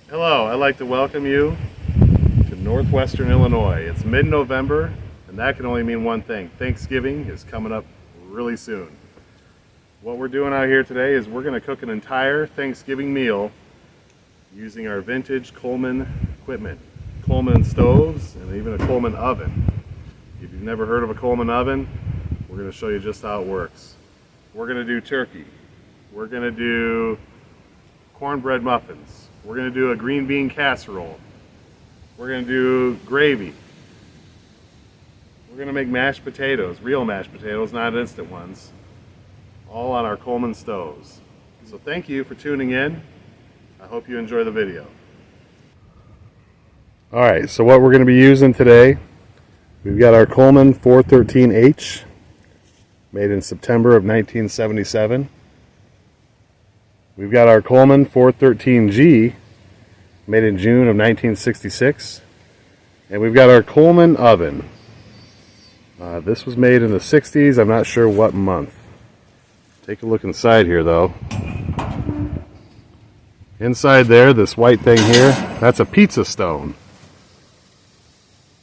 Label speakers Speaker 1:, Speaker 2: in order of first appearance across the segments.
Speaker 1: Hello, I'd like to welcome you to northwestern Illinois. It's mid-November, and that can only mean one thing. Thanksgiving is coming up really soon. What we're doing out here today is we're going to cook an entire Thanksgiving meal using our vintage Coleman equipment. Coleman stoves and even a Coleman oven. If you've never heard of a Coleman oven, we're going to show you just how it works. We're going to do turkey. We're going to do cornbread muffins. We're going to do a green bean casserole. We're going to do gravy. We're going to make mashed potatoes, real mashed potatoes, not instant ones, all on our Coleman stoves. So thank you for tuning in. I hope you enjoy the video. Alright, so what we're going to be using today, we've got our Coleman 413H, made in September of 1977. We've got our Coleman 413G, made in June of 1966. And we've got our Coleman oven. This was made in the 60s, I'm not sure what month. Take a look inside here though. Inside there, this white thing here, that's a pizza stone.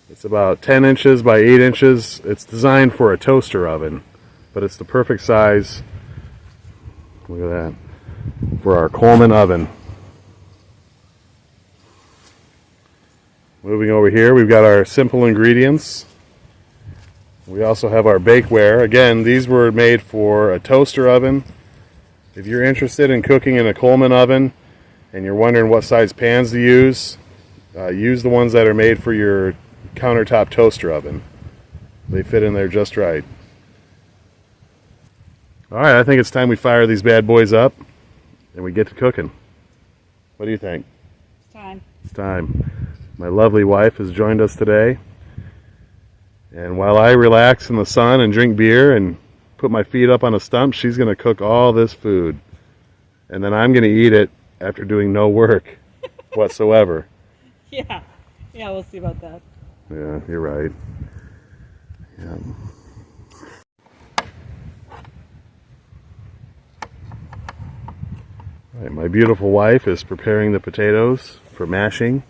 Speaker 1: It's about 10 inches by 8 inches. It's designed for a toaster oven, but it's the perfect size. Look at that. For our Coleman oven. Moving over here, we've got our simple ingredients. We also have our bakeware. Again, these were made for a toaster oven. If you're interested in cooking in a Coleman oven and you're wondering what size pans to use the ones that are made for your countertop toaster oven. They fit in there just right. Alright, I think it's time we fire these bad boys up and we get to cooking. What do you think?
Speaker 2: It's time.
Speaker 1: It's time. My lovely wife has joined us today. And while I relax in the sun and drink beer and put my feet up on a stump, she's going to cook all this food. And then I'm going to eat it after doing no work whatsoever.
Speaker 2: Yeah, we'll see about that.
Speaker 1: Yeah, you're right. Yeah. All right, my beautiful wife is preparing the potatoes for mashing.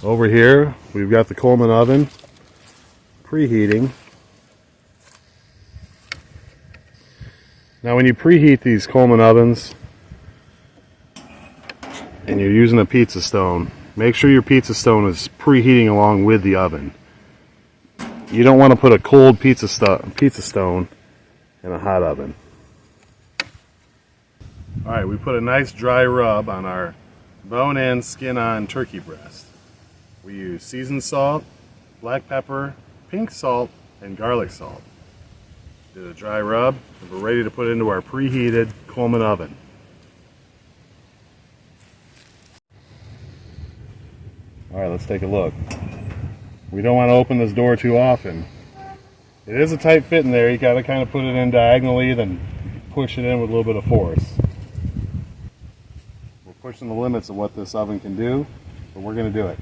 Speaker 1: Over here, we've got the Coleman oven preheating. Now when you preheat these Coleman ovens and you're using a pizza stone, make sure your pizza stone is preheating along with the oven. You don't want to put a cold pizza stone in a hot oven. Alright, we put a nice dry rub on our bone-in, skin-on turkey breast. We use seasoned salt, black pepper, pink salt, and garlic salt. Did a dry rub, and we're ready to put it into our preheated Coleman oven. Alright, let's take a look. We don't want to open this door too often. It is a tight fit in there. You got to kind of put it in diagonally, then push it in with a little bit of force. We're pushing the limits of what this oven can do, but we're going to do it.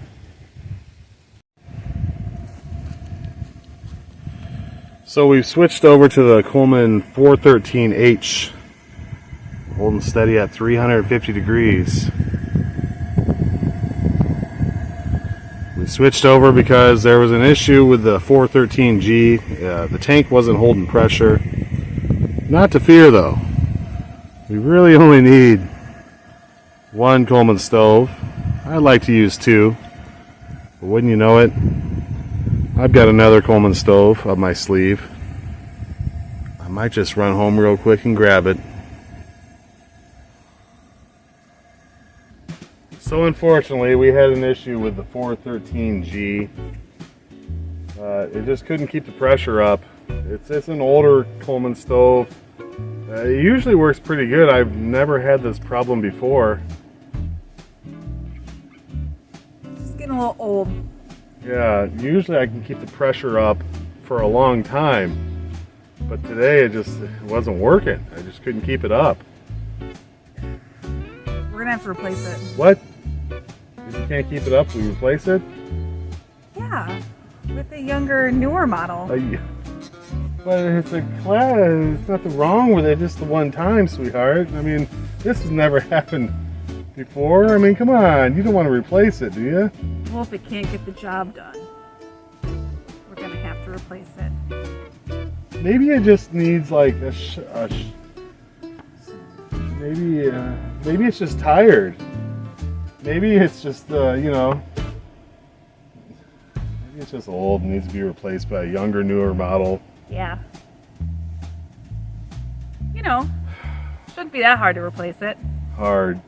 Speaker 1: So we've switched over to the Coleman 413H, holding steady at 350 degrees. We switched over because there was an issue with the 413G. The tank wasn't holding pressure. Not to fear though. We really only need one Coleman stove. I like to use two, but wouldn't you know it, I've got another Coleman stove up my sleeve. I might just run home real quick and grab it. So unfortunately, we had an issue with the 413G. It just couldn't keep the pressure up. It's an older Coleman stove. It usually works pretty good. I've never had this problem before.
Speaker 2: It's getting a little old.
Speaker 1: Yeah, usually I can keep the pressure up for a long time, but today it wasn't working. I just couldn't keep it up.
Speaker 2: We're gonna have to replace it.
Speaker 1: What? If you can't keep it up, we replace it?
Speaker 2: Yeah, with a younger, newer model.
Speaker 1: But it's a class. There's nothing wrong with it. Just the one time, sweetheart. I mean, this has never happened before? I mean, come on. You don't want to replace it, do you?
Speaker 2: Well, if it can't get the job done, we're gonna have to replace it.
Speaker 1: Maybe it just needs like maybe it's just tired. Maybe it's just maybe it's just old and needs to be replaced by a younger, newer model.
Speaker 2: Yeah. Shouldn't be that hard to replace it.
Speaker 1: Hard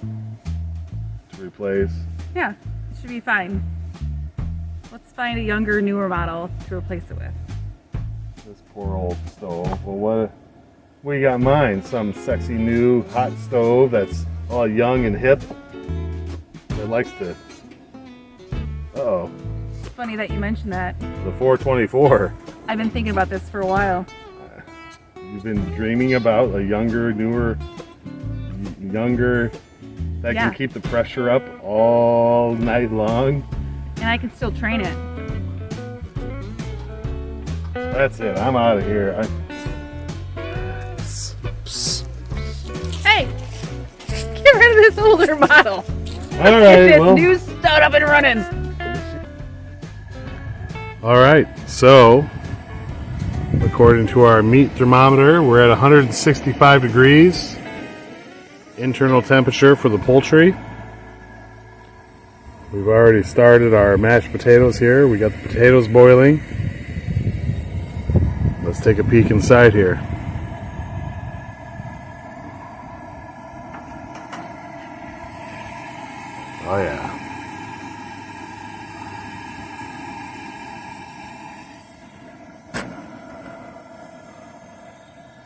Speaker 1: to replace.
Speaker 2: Yeah, it should be fine. Let's find a younger, newer model to replace it with.
Speaker 1: This poor old stove. Well, what you got in mind? Some sexy new hot stove that's all young and hip that likes to. Uh-oh.
Speaker 2: It's funny that you mentioned that.
Speaker 1: The 424.
Speaker 2: I've been thinking about this for a while.
Speaker 1: You've been dreaming about a younger, newer, that can keep the pressure up all night long.
Speaker 2: And I can still train it.
Speaker 1: That's it. I'm out of here.
Speaker 2: Hey! Get rid of this older model.
Speaker 1: All right.
Speaker 2: Get this new stud up and running.
Speaker 1: All right. So, according to our meat thermometer, we're at 165 degrees. Internal temperature for the poultry. We've already started our mashed potatoes here. We got the potatoes boiling. Let's take a peek inside here. Oh yeah.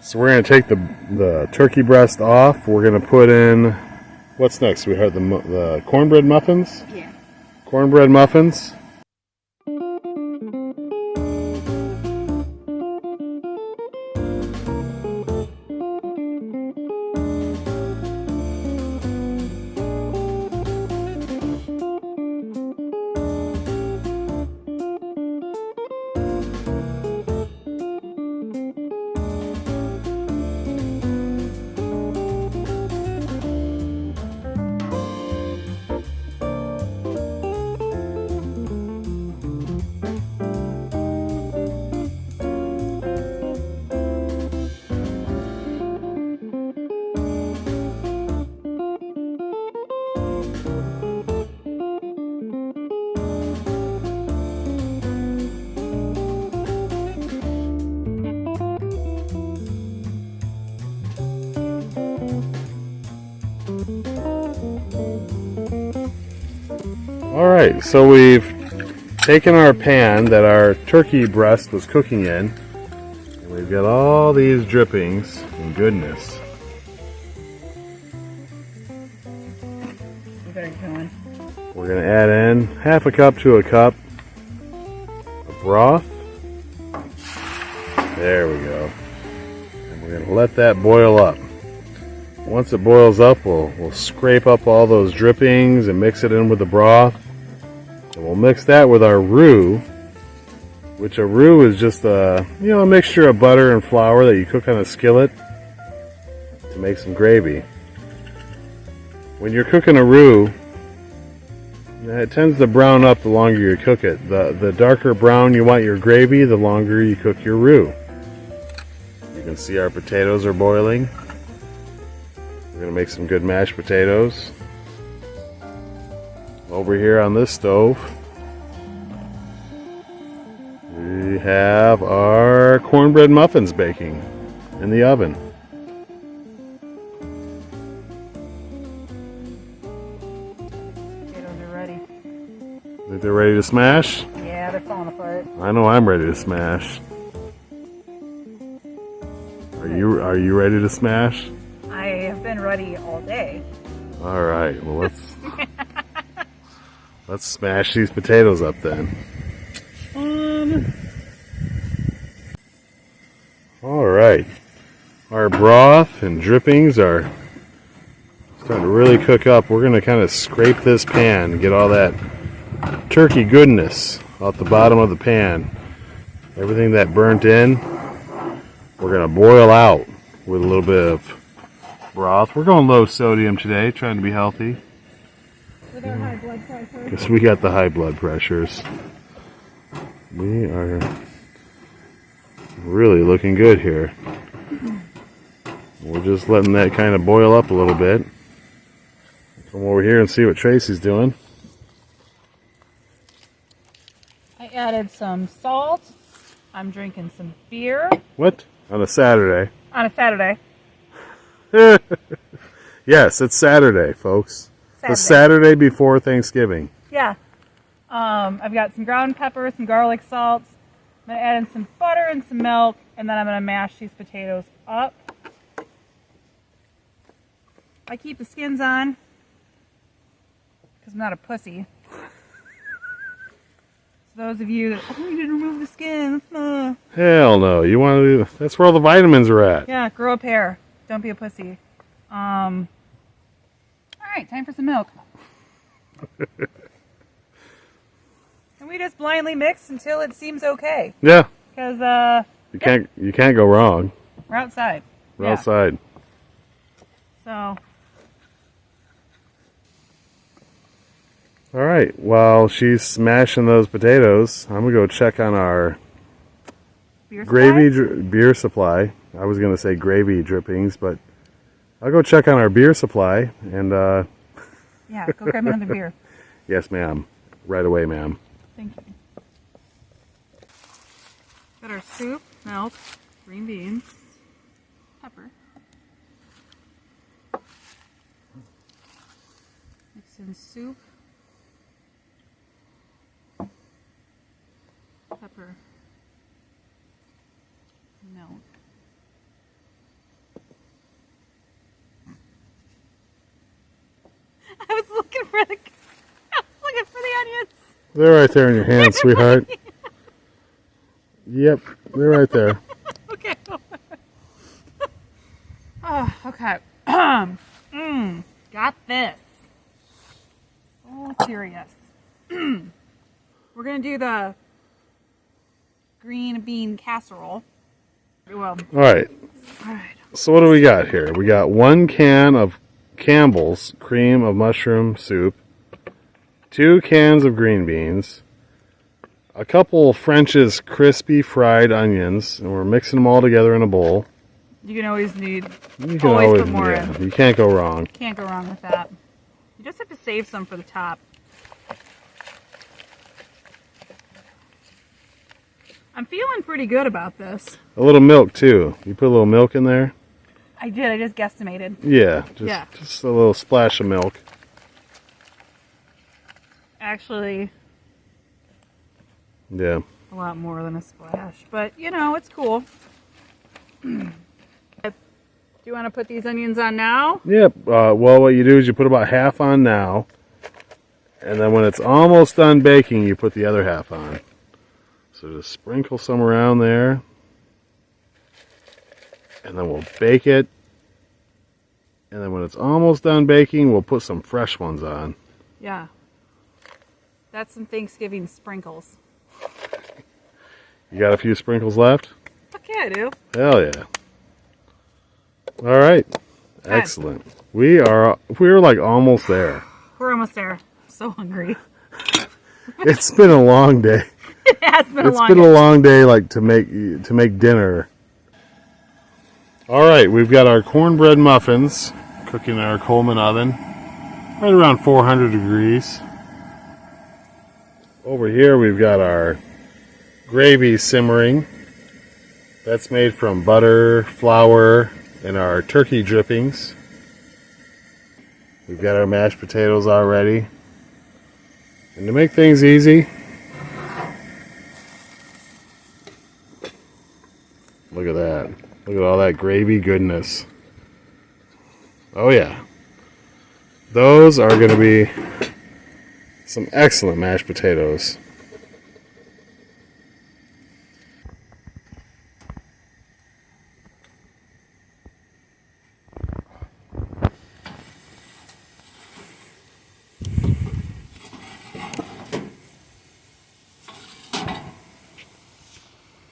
Speaker 1: So we're going to take the turkey breast off. We're going to put in, what's next? We have the cornbread muffins?
Speaker 2: Yeah.
Speaker 1: Cornbread muffins. Alright, so we've taken our pan that our turkey breast was cooking in, and we've got all these drippings and goodness. We're going to add in half a cup to a cup of broth. There we go. And we're going to let that boil up. Once it boils up, we'll scrape up all those drippings and mix it in with the broth. And we'll mix that with our roux, which a roux is just a mixture of butter and flour that you cook on a skillet to make some gravy. When you're cooking a roux, it tends to brown up the longer you cook it. The darker brown you want your gravy, the longer you cook your roux. You can see our potatoes are boiling. We're going to make some good mashed potatoes. Over here on this stove, we have our cornbread muffins baking in the oven.
Speaker 2: Potatoes are ready.
Speaker 1: Think they're ready to smash?
Speaker 2: Yeah, they're falling apart.
Speaker 1: I know I'm ready to smash. Are you ready to smash?
Speaker 2: I have been ready all day.
Speaker 1: All right. Well, let's smash these potatoes up then. All right. Our broth and drippings are starting to really cook up. We're going to kind of scrape this pan and get all that turkey goodness off the bottom of the pan. Everything that burnt in, we're going to boil out with a little bit of broth. We're going low sodium today, trying to be healthy.
Speaker 2: With our high blood pressure.
Speaker 1: Because we got the high blood pressures. We are really looking good here. We're just letting that kind of boil up a little bit. Come over here and see what Tracy's doing.
Speaker 2: I added some salt. I'm drinking some beer.
Speaker 1: What? On a Saturday.
Speaker 2: On a Saturday.
Speaker 1: Yes, it's Saturday, folks.
Speaker 2: Saturday.
Speaker 1: The Saturday before Thanksgiving.
Speaker 2: Yeah. I've got some ground pepper, some garlic salt. I'm going to add in some butter and some milk, and then I'm going to mash these potatoes up. I keep the skins on because I'm not a pussy. So those of you that, oh, you didn't remove the skins.
Speaker 1: Hell no. You want to? That's where all the vitamins are at.
Speaker 2: Yeah, grow a pair. Don't be a pussy. All right, time for some milk. And we just blindly mix until it seems okay.
Speaker 1: Yeah.
Speaker 2: Because
Speaker 1: you can't go wrong.
Speaker 2: we're outside.
Speaker 1: We're outside.
Speaker 2: So.
Speaker 1: All right. While she's smashing those potatoes, I'm gonna go check on our beer supply. I was gonna say gravy drippings, but I'll go check on our beer supply and.
Speaker 2: Yeah, go grab me another beer.
Speaker 1: Yes, ma'am. Right away, ma'am.
Speaker 2: Thank you. Got our soup, milk, green beans, pepper. Mix in soup, pepper, milk. I was looking for the onions.
Speaker 1: They're right there in your hand, sweetheart. Yep, they're right there.
Speaker 2: Okay. Oh, okay. Got this. Oh, serious. We're gonna do the green bean casserole. Well.
Speaker 1: All right. So what do we got here? We got 1 can of Campbell's cream of mushroom soup, 2 cans of green beans, a couple French's crispy fried onions, and we're mixing them all together in a bowl.
Speaker 2: You can always need.
Speaker 1: You can
Speaker 2: always put more in.
Speaker 1: You can't go wrong.
Speaker 2: Can't go wrong with that. You just have to save some for the top. I'm feeling pretty good about this.
Speaker 1: A little milk too. You put a little milk in there?
Speaker 2: I did. I just guesstimated.
Speaker 1: Yeah. Just a little splash of milk.
Speaker 2: Actually,
Speaker 1: Yeah.
Speaker 2: a lot more than a splash. But, you know, it's cool. Do you want to put these onions on now?
Speaker 1: Yep. Well, what you do is you put about half on now, and then when it's almost done baking, you put the other half on. So just sprinkle some around there, and then we'll bake it. And then when it's almost done baking, we'll put some fresh ones on.
Speaker 2: Yeah. That's some Thanksgiving sprinkles.
Speaker 1: You got a few sprinkles left?
Speaker 2: Fuck yeah, I do.
Speaker 1: Hell yeah. All right. Excellent. We're like almost there.
Speaker 2: We're almost there. I'm so hungry.
Speaker 1: It's been a long day.
Speaker 2: It has been
Speaker 1: It's been a long day, like to make dinner. All right, we've got our cornbread muffins cooking in our Coleman oven, right around 400 degrees. Over here, we've got our gravy simmering. That's made from butter, flour, and our turkey drippings. We've got our mashed potatoes already. And to make things easy, look at that. Look at all that gravy goodness. Oh yeah. Those are going to be some excellent mashed potatoes.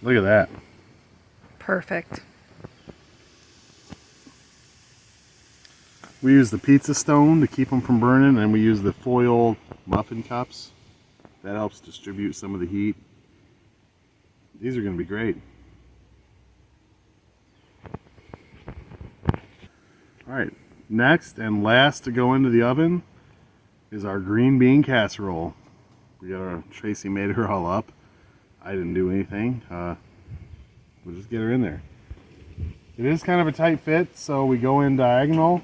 Speaker 1: Look at that.
Speaker 2: Perfect.
Speaker 1: We use the pizza stone to keep them from burning, and we use the foil muffin cups. That helps distribute some of the heat. These are going to be great. Alright, next and last to go into the oven is our green bean casserole. We got our, Tracy made her all up. I didn't do anything. We'll just get her in there. It is kind of a tight fit, so we go in diagonal.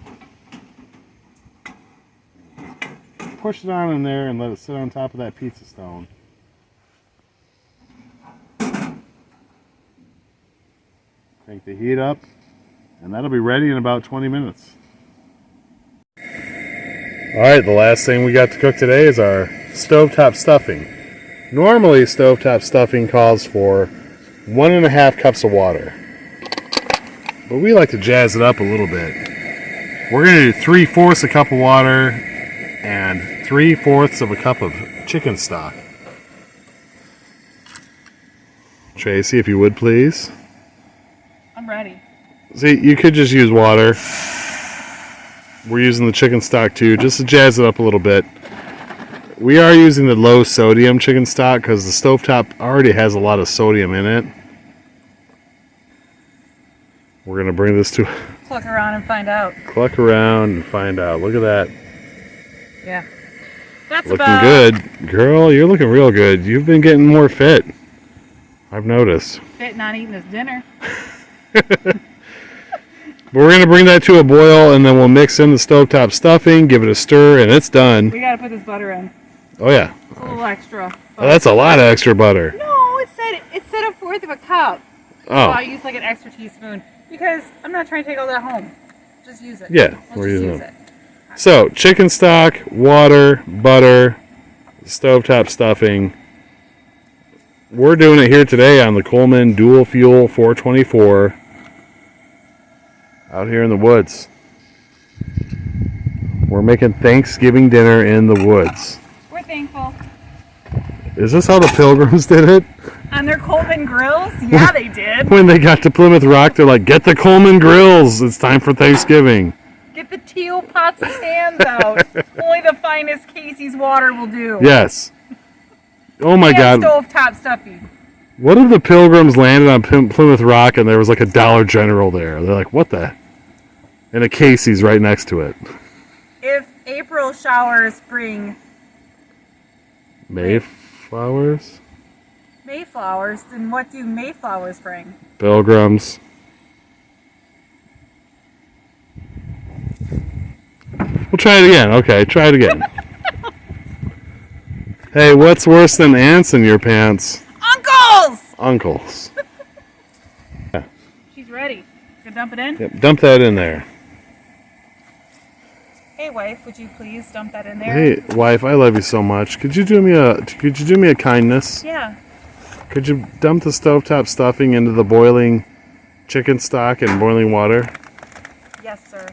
Speaker 1: Push it on in there and let it sit on top of that pizza stone. Crank the heat up, and that'll be ready in about 20 minutes. Alright, the last thing we got to cook today is our stovetop stuffing. Normally, stovetop stuffing calls for 1.5 cups of water. But we like to jazz it up a little bit. We're going to do 3/4 a cup of water and 3/4 of a cup of chicken stock. Tracy, if you would please.
Speaker 2: I'm ready.
Speaker 1: See, you could just use water. We're using the chicken stock too, just to jazz it up a little bit. We are using the low sodium chicken stock because the stovetop already has a lot of sodium in it. We're going to bring this to...
Speaker 2: Cluck around and find out.
Speaker 1: Cluck around and find out. Look at that.
Speaker 2: Yeah. That's
Speaker 1: looking
Speaker 2: about...
Speaker 1: good. Girl, you're looking real good. You've been getting more fit. I've noticed.
Speaker 2: Fit not eating this dinner.
Speaker 1: But we're going to bring that to a boil, and then we'll mix in the stovetop stuffing, give it a stir, and it's done.
Speaker 2: We got to put this butter in.
Speaker 1: Oh, yeah.
Speaker 2: It's a little extra.
Speaker 1: Oh, that's a lot of extra butter.
Speaker 2: No, it said 1/4 of a cup.
Speaker 1: Oh.
Speaker 2: So I use like an extra teaspoon because I'm not trying to take all that home. Just use it.
Speaker 1: Yeah,
Speaker 2: we're using it.
Speaker 1: So, chicken stock, water, butter, stovetop stuffing. We're doing it here today on the Coleman Dual Fuel 424 out here in the woods. We're making Thanksgiving dinner in the woods.
Speaker 2: We're thankful.
Speaker 1: Is this how the Pilgrims did it?
Speaker 2: On their Coleman grills? Yeah, they did.
Speaker 1: When they got to Plymouth Rock, they're like, get the Coleman grills. It's time for Thanksgiving.
Speaker 2: Get the teal pots and pans out. Only the finest Casey's water will do.
Speaker 1: Yes. Oh my God.
Speaker 2: Stovetop stuffing.
Speaker 1: What if the Pilgrims landed on Plymouth Rock and there was like a Dollar General there? They're like, what the? And a Casey's right next to it.
Speaker 2: If April showers bring
Speaker 1: Mayflowers?
Speaker 2: Mayflowers, then what do Mayflowers bring?
Speaker 1: Pilgrims. We'll try it again. Okay, try it again. Hey, what's worse than ants in your pants?
Speaker 2: Uncles!
Speaker 1: Uncles. Yeah.
Speaker 2: She's ready. Gonna dump it in?
Speaker 1: Yep, dump that in there.
Speaker 2: Hey wife, would you please dump that in there?
Speaker 1: Hey, wife, I love you so much. Could you do me a kindness?
Speaker 2: Yeah.
Speaker 1: Could you dump the stovetop stuffing into the boiling chicken stock and boiling water?
Speaker 2: Yes, sir.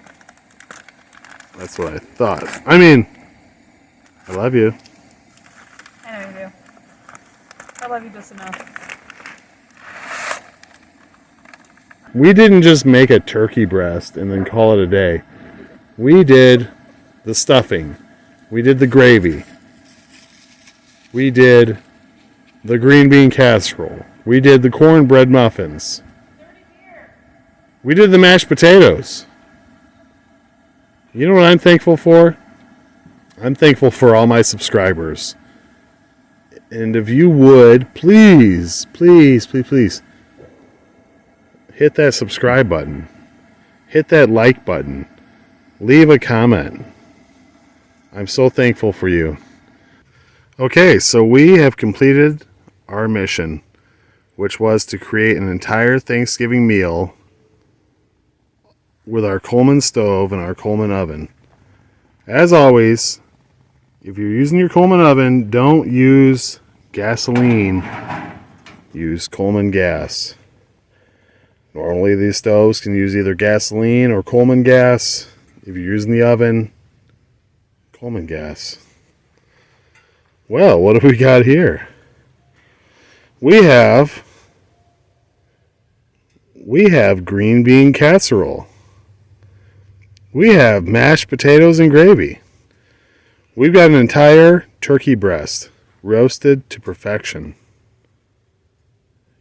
Speaker 1: That's what I thought. I mean, I love you.
Speaker 2: I know you do. I love you just enough.
Speaker 1: We didn't just make a turkey breast and then call it a day. We did the stuffing. We did the gravy. We did the green bean casserole. We did the cornbread muffins. We did the mashed potatoes. You know what I'm thankful for? I'm thankful for all my subscribers. And if you would, please, please, please, please, hit that subscribe button. Hit that like button. Leave a comment. I'm so thankful for you. Okay, so we have completed our mission, which was to create an entire Thanksgiving meal with our Coleman stove and our Coleman oven. As always, if you're using your Coleman oven, don't use gasoline. Use Coleman gas. Normally these stoves can use either gasoline or Coleman gas. If you're using the oven, Coleman gas. Well, what have we got here? We have green bean casserole. We have mashed potatoes and gravy. We've got an entire turkey breast, roasted to perfection.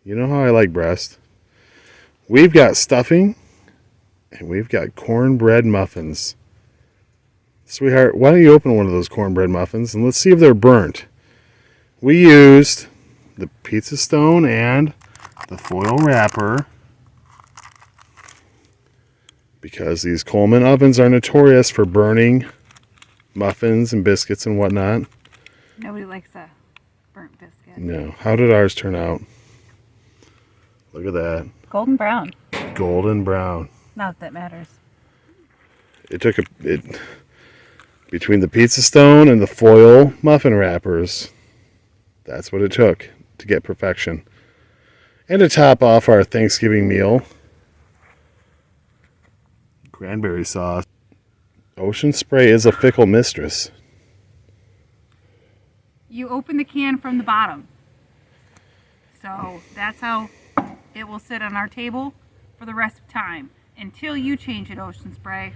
Speaker 1: You know how I like breast. We've got stuffing, and we've got cornbread muffins. Sweetheart, why don't you open one of those cornbread muffins and let's see if they're burnt. We used the pizza stone and the foil wrapper because these Coleman ovens are notorious for burning muffins and biscuits and whatnot.
Speaker 2: Nobody likes a burnt biscuit.
Speaker 1: No. How did ours turn out? Look at that.
Speaker 2: Golden brown.
Speaker 1: Golden brown.
Speaker 2: Not that matters.
Speaker 1: It took between the pizza stone and the foil muffin wrappers, that's what it took to get perfection. And to top off our Thanksgiving meal, cranberry sauce. Ocean Spray is a fickle mistress.
Speaker 2: You open the can from the bottom. So that's how it will sit on our table for the rest of time until you change it, Ocean Spray.